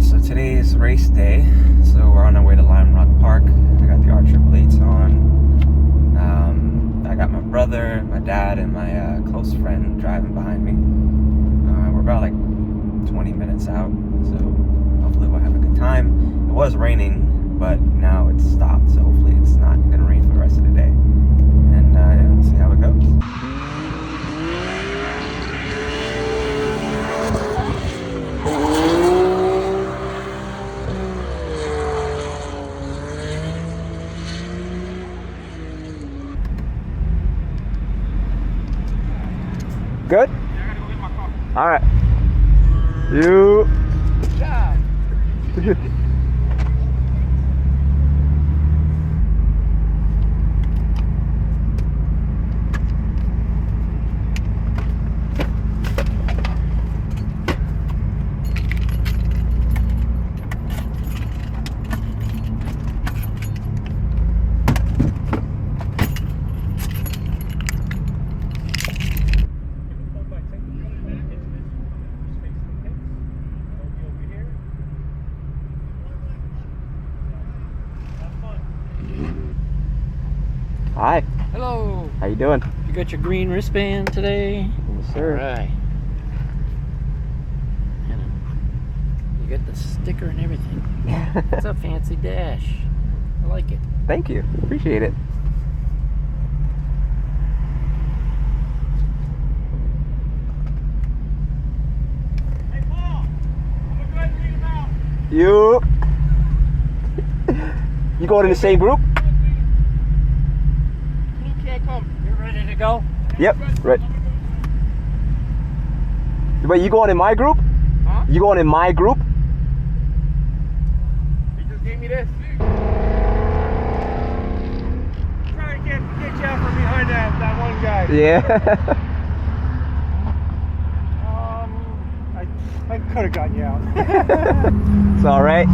Alright, so today is race day, so we're on our way to Lime Rock Park. I got the R888s on. I got my brother, my dad, and my close friend driving behind me. We're about like 20 minutes out, so hopefully we'll have a good time. It was raining, but now it's stopped, so hopefully it's not going to rain for the rest of the day. And we'll see how it goes. Good? Yeah, I gotta go get my car. Alright. You. Good job. Hi. Hello. How you doing? You got your green wristband today? Yes, sir. All right. And you got the sticker and everything. It's a fancy dash. I like it. Thank you. Appreciate it. Hey, Paul. I'm gonna go ahead and read them out. You going in the same group? Blue can't come. You ready to go? Yep. Right. Wait, you going in my group? Huh? You going in my group? He just gave me this. Trying to get you out from behind that one guy. Yeah. I could have gotten you out. It's all right.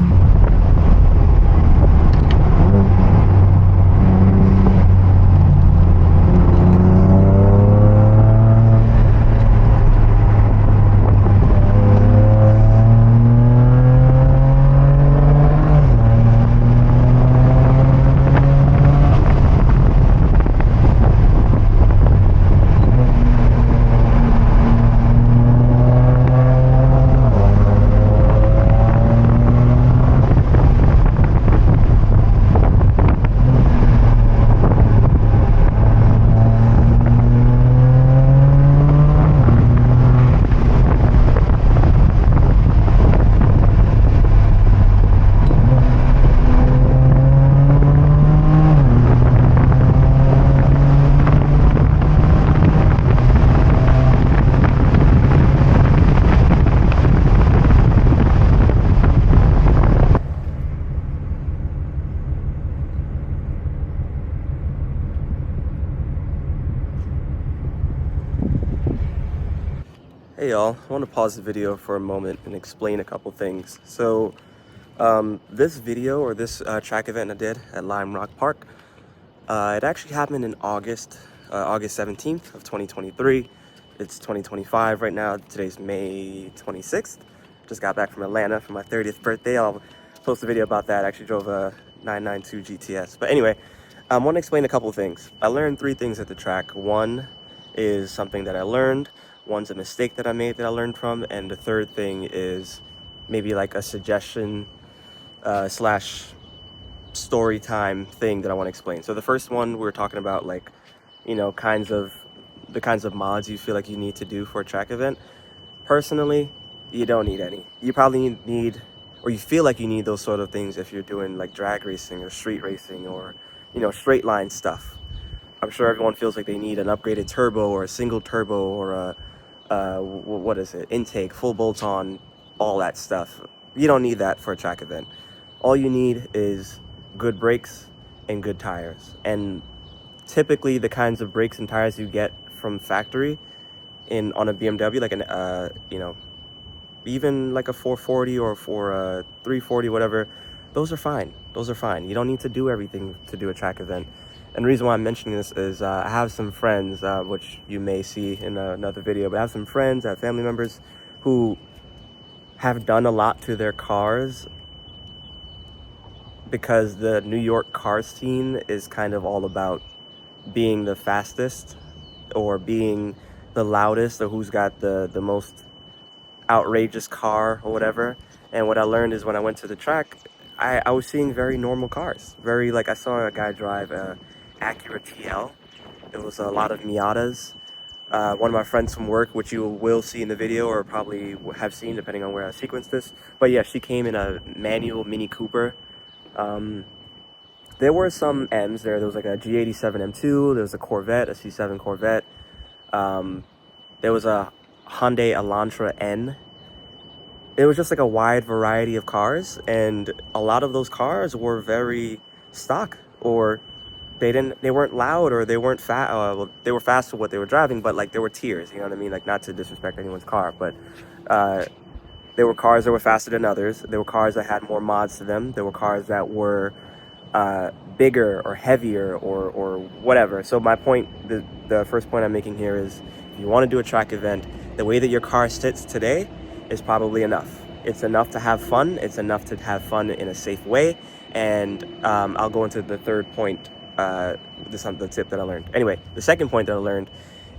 Hey y'all, I want to pause the video for a moment and explain a couple things. So this video, or this track event I did at Lime Rock Park, it actually happened in August 17th of 2023. It's 2025 right now. Today's May 26th. Just got back from Atlanta for my 30th birthday. I'll post a video about that. I actually drove a 992 GTS. But anyway, I want to explain a couple things. I learned 3 things at the track. One is something that I learned. One's a mistake that I made that I learned from, and the third thing is maybe like a suggestion slash story time thing that I want to explain. So the first one, we were talking about, like, you know, the kinds of mods you feel like you need to do for a track event. Personally, you don't need any. You probably need, or you feel like you need those sort of things if you're doing like drag racing or street racing or, you know, straight line stuff. I'm sure everyone feels like they need an upgraded turbo or a single turbo or a what is it, intake, full bolt-on, all that stuff. You don't need that for a track event. All you need is good brakes and good tires. And typically the kinds of brakes and tires you get from factory on a BMW, like an you know, even like a 440 or for a 340, whatever, those are fine. Those are fine. You don't need to do everything to do a track event. And the reason why I'm mentioning this is I have some friends, which you may see in another video, but I have some friends, I have family members who have done a lot to their cars because the New York car scene is kind of all about being the fastest or being the loudest, or who's got the most outrageous car or whatever. And what I learned is when I went to the track, I was seeing very normal cars. Very, like, I saw a guy drive a Acura TL. There was a lot of Miatas. One of my friends from work, which you will see in the video or probably have seen depending on where I sequenced this. But yeah, she came in a manual Mini Cooper. There were some M's there. There was like a G87 M2. There was a Corvette, a C7 Corvette. There was a Hyundai Elantra N. It was just like a wide variety of cars, and a lot of those cars were very stock, or they weren't loud, or they weren't fast. Well, they were fast for what they were driving, but like there were tiers. You know what I mean? Like, not to disrespect anyone's car, but there were cars that were faster than others. There were cars that had more mods to them. There were cars that were bigger or heavier or whatever. So my point, the first point I'm making here is, if you want to do a track event, the way that your car sits today is probably enough. It's enough to have fun. It's enough to have fun in a safe way. And I'll go into the third point. This is the tip that I learned. Anyway, the second point that I learned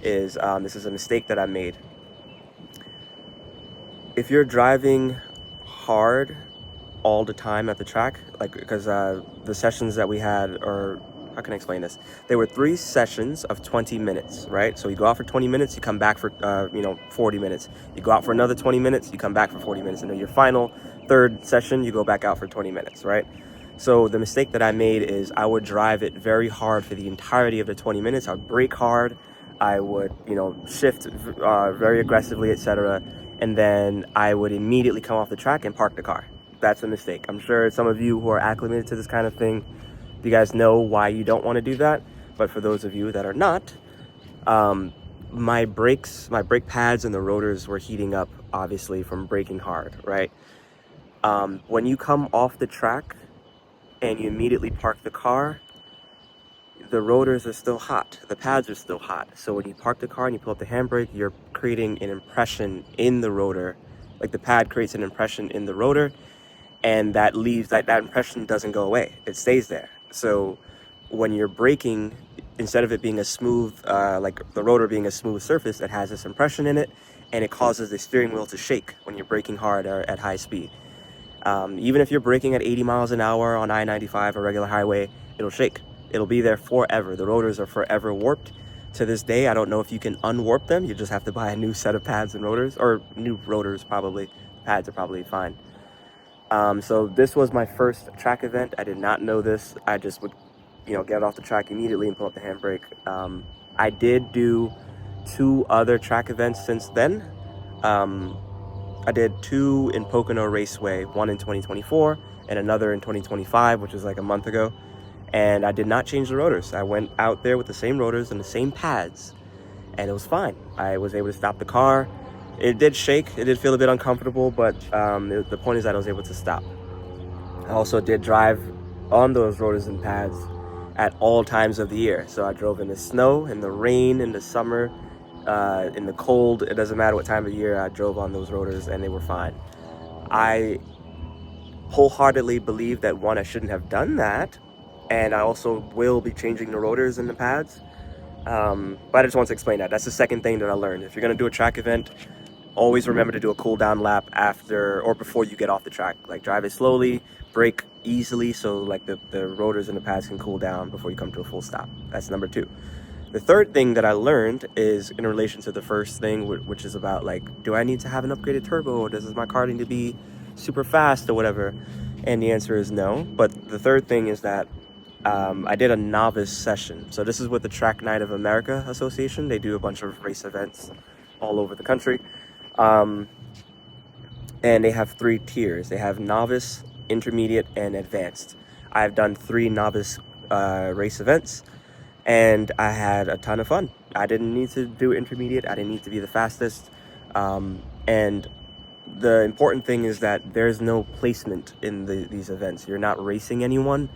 is this is a mistake that I made. If you're driving hard all the time at the track, like, because the sessions that we had, or how can I explain this? There were 3 sessions of 20 minutes, right? So you go out for 20 minutes, you come back for 40 minutes. You go out for another 20 minutes, you come back for 40 minutes, and then your final third session, you go back out for 20 minutes, right? So the mistake that I made is I would drive it very hard for the entirety of the 20 minutes. I would brake hard, I would, shift very aggressively, etc. And then I would immediately come off the track and park the car. That's a mistake. I'm sure some of you who are acclimated to this kind of thing, you guys know why you don't want to do that. But for those of you that are not, my brake pads and the rotors were heating up, obviously, from braking hard, right? When you come off the track and you immediately park the car, the rotors are still hot, the pads are still hot. So when you park the car and you pull up the handbrake, you're creating an impression in the rotor. Like, the pad creates an impression in the rotor, and that leaves, that impression doesn't go away. It stays there. So when you're braking, instead of it being a smooth, like the rotor being a smooth surface, it has this impression in it, and it causes the steering wheel to shake when you're braking hard or at high speed. Even if you're braking at 80 miles an hour on I-95, a regular highway, it'll shake. It'll be there forever. The rotors are forever warped. To this day, I don't know if you can unwarp them. You just have to buy a new set of pads and rotors, or new rotors probably. Pads are probably fine. So this was my first track event. I did not know this. I just would, get off the track immediately and pull up the handbrake. I did do 2 other track events since then. I did 2 in Pocono Raceway, one in 2024 and another in 2025, which was like a month ago. And I did not change the rotors. I went out there with the same rotors and the same pads, and it was fine. I was able to stop the car. It did shake, it did feel a bit uncomfortable, but the point is that I was able to stop. I also did drive on those rotors and pads at all times of the year. So I drove in the snow, in the rain, in the summer, in the cold. It doesn't matter what time of year, I drove on those rotors and they were fine. I wholeheartedly believe that, one, I shouldn't have done that, and I also will be changing the rotors and the pads. But I just want to explain that. That's the second thing that I learned. If you're going to do a track event, always remember to do a cool down lap after or before you get off the track. Like, drive it slowly, brake easily, so like the rotors and the pads can cool down before you come to a full stop. That's number 2. The third thing that I learned is in relation to the first thing, which is about, like, do I need to have an upgraded turbo, or does my car need to be super fast or whatever? And the answer is no. But the third thing is that I did a novice session. So this is with the Track Night of America Association. They do a bunch of race events all over the country. And they have 3 tiers. They have novice, intermediate, and advanced. I've done 3 novice race events, and I had a ton of fun. I didn't need to do intermediate. I didn't need to be the fastest. And the important thing is that there's no placement in these events. You're not racing anyone.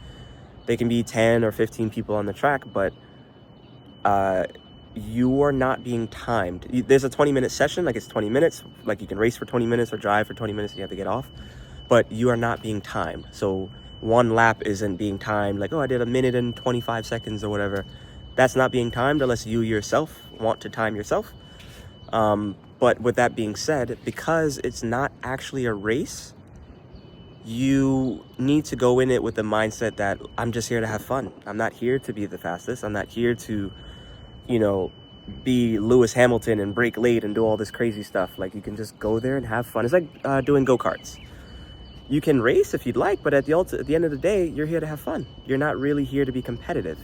They can be 10 or 15 people on the track, but you are not being timed. There's a 20-minute session, like it's 20 minutes, like you can race for 20 minutes or drive for 20 minutes and you have to get off, but you are not being timed. So one lap isn't being timed, like, oh, I did 1 minute and 25 seconds or whatever. That's not being timed unless you yourself want to time yourself. But with that being said, because it's not actually a race, you need to go in it with the mindset that I'm just here to have fun. I'm not here to be the fastest. I'm not here to, you know, be Lewis Hamilton and break late and do all this crazy stuff. Like, you can just go there and have fun. It's like doing go-karts. You can race if you'd like, but at the end of the day, you're here to have fun. You're not really here to be competitive.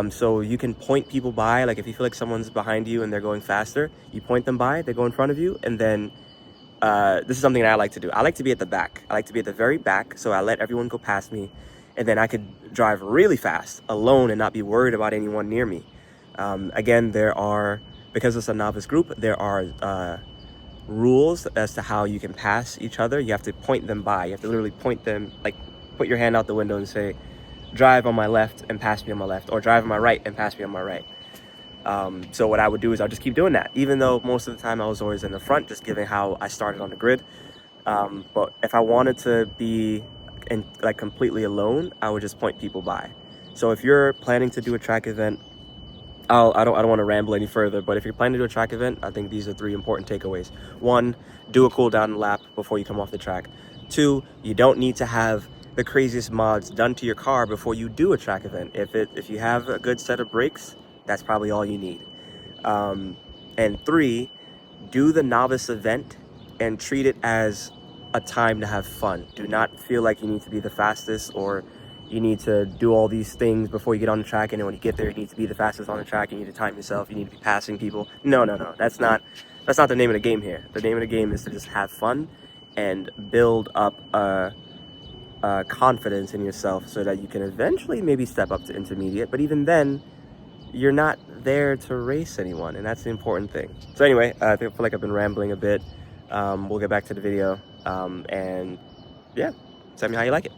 So you can point people by, like if you feel like someone's behind you and they're going faster, you point them by, they go in front of you, and then this is something that I like to do. I like to be at the back. I like to be at the very back, so I let everyone go past me, and then I could drive really fast alone and not be worried about anyone near me. Again, because it's a novice group, there are rules as to how you can pass each other. You have to point them by. You have to literally point them, like put your hand out the window and say, drive on my left and pass me on my left, or drive on my right and pass me on my right. So what I would do is I'll just keep doing that, even though most of the time I was always in the front, just given how I started on the grid. But if I wanted to be like completely alone, I would just point people by. So if you're planning to do a track event, I don't want to ramble any further, but if you're planning to do a track event, I think these are 3 important takeaways. 1, do a cool down lap before you come off the track. 2, you don't need to have the craziest mods done to your car before you do a track event. If you have a good set of brakes, that's probably all you need. And 3, do the novice event and treat it as a time to have fun. Do not feel like you need to be the fastest, or you need to do all these things before you get on the track, and then when you get there, you need to be the fastest on the track, you need to time yourself, you need to be passing people. No. That's not the name of the game here. The name of the game is to just have fun and build up confidence in yourself so that you can eventually maybe step up to intermediate. But even then, you're not there to race anyone, and that's the important thing. So anyway, I feel like I've been rambling a bit. We'll get back to the video, and yeah, tell me how you like it.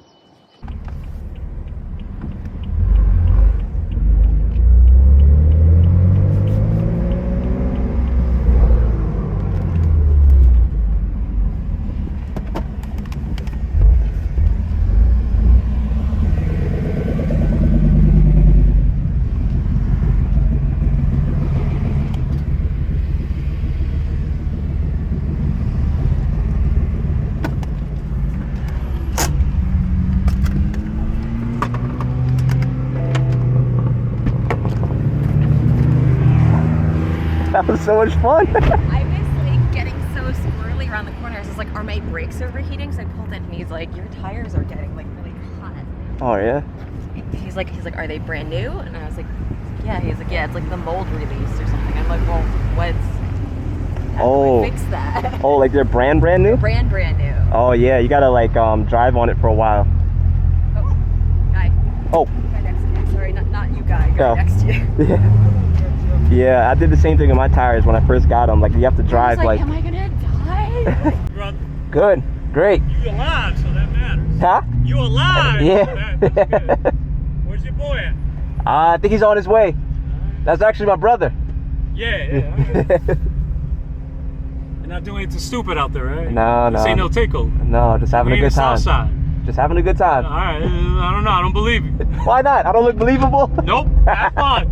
That was so much fun. I was like getting so squirrely around the corners. I was like, are my brakes overheating? So I pulled in and he's like, your tires are getting like really hot. Oh yeah? He's like, are they brand new? And I was like, yeah. He's like, yeah, it's like the mold release or something. I'm like, well, how do I fix that? Oh, like they're brand new? Brand new. Oh yeah, you gotta like drive on it for a while. Oh, guy. Oh. Guy next to you. Sorry, not you guy. Guy next to you. Yeah. Yeah, I did the same thing with my tires when I first got them. Like, you have to drive like am I gonna die? Good, great. You alive, so that matters. Huh? You alive? Yeah. So that's good. Where's your boy at? I think he's on his way. That's actually my brother. Yeah. Right. You're not doing anything stupid out there, right? No. This ain't no takeover. No, just having a good time. Southside. Just having a good time. All right, I don't know. I don't believe you. Why not? I don't look believable? Nope. Have fun.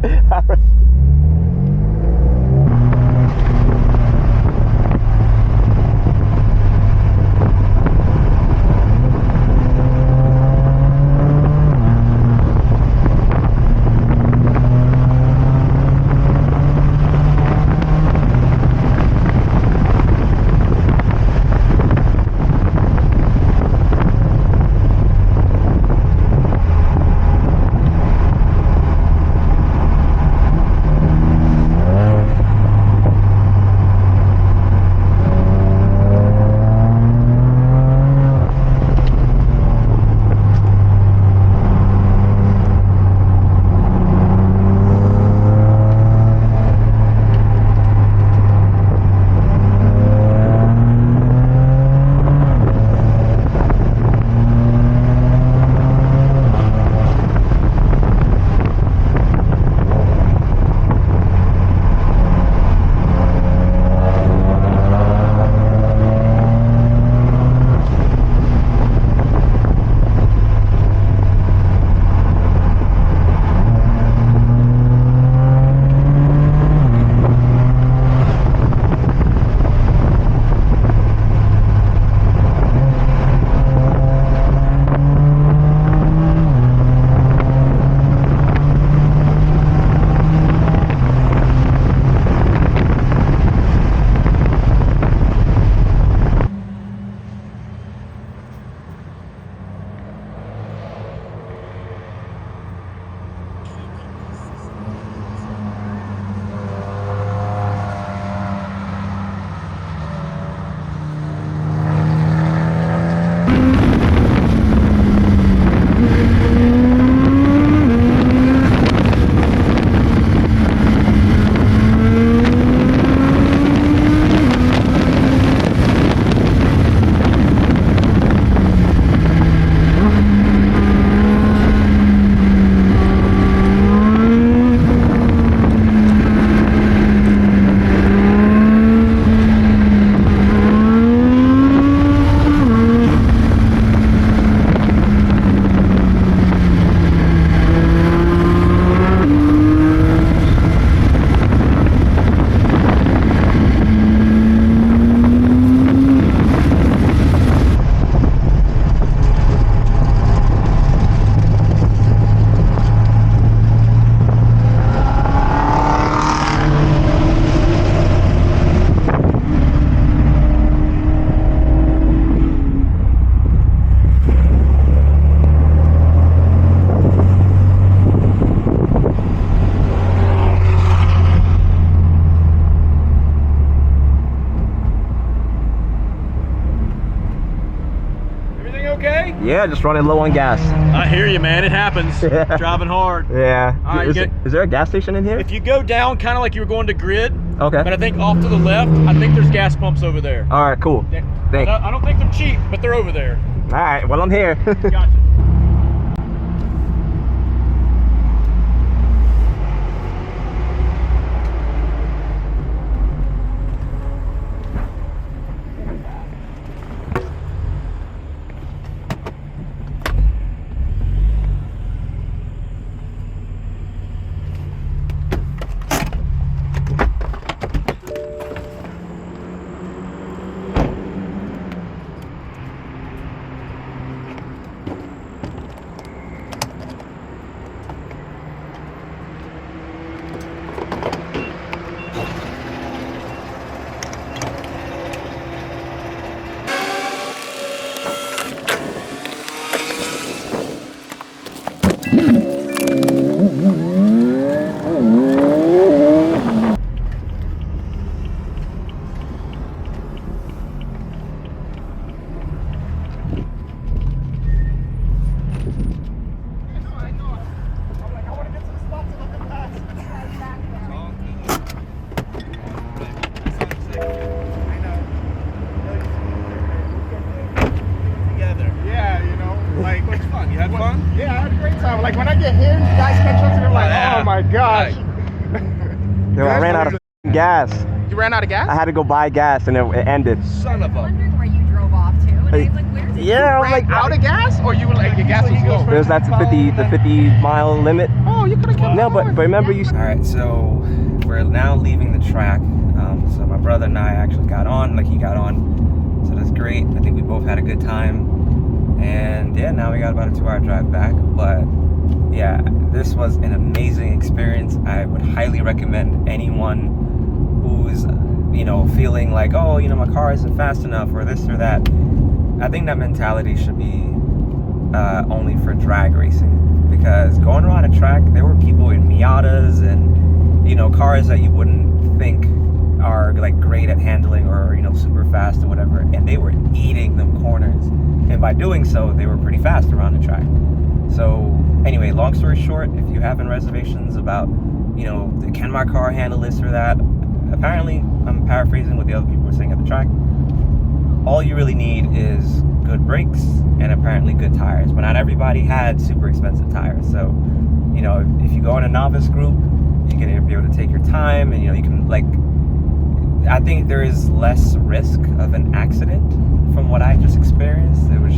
Everything okay? Yeah, just running low on gas. I hear you, man. It happens. Yeah. Driving hard. Yeah. All right, Is there a gas station in here? If you go down kind of like you were going to grid, Okay. but I think off to the left, I think there's gas pumps over there. All right, cool. Thanks. I don't think they're cheap, but they're over there. All right, well, I'm here. Gotcha. Like when I get here, you guys catch up to them like, oh my gosh. Yo, I ran out of gas. You ran out of gas? I had to go buy gas and it ended. Son of a. I'm wondering where you drove off to. And I was like, where's it? Yeah, I was like, Out of gas, or you were like your gas was low? there's that's the 50 mile limit. Oh, you could have kept No, but going. remember you. All right, so we're now leaving the track. So my brother and I actually got on, like he got on. So that's great. I think we both had a good time. And yeah, now we got about a 2-hour drive back. But yeah, this was an amazing experience. I would highly recommend anyone who's, you know, feeling like, oh, you know, my car isn't fast enough or this or that. I think that mentality should be only for drag racing, because going around a track, there were people in Miatas and, you know, cars that you wouldn't think are like great at handling or, you know, super fast or whatever, and they were eating them corners, and by doing so they were pretty fast around the track. So anyway, long story short, if you have any reservations about, you know, can my car handle this or that, apparently, I'm paraphrasing what the other people were saying at the track, all you really need is good brakes and apparently good tires. But not everybody had super expensive tires, so, you know, if you go in a novice group, you can be able to take your time, and, you know, you can, like, I think there is less risk of an accident from what I just experienced. It was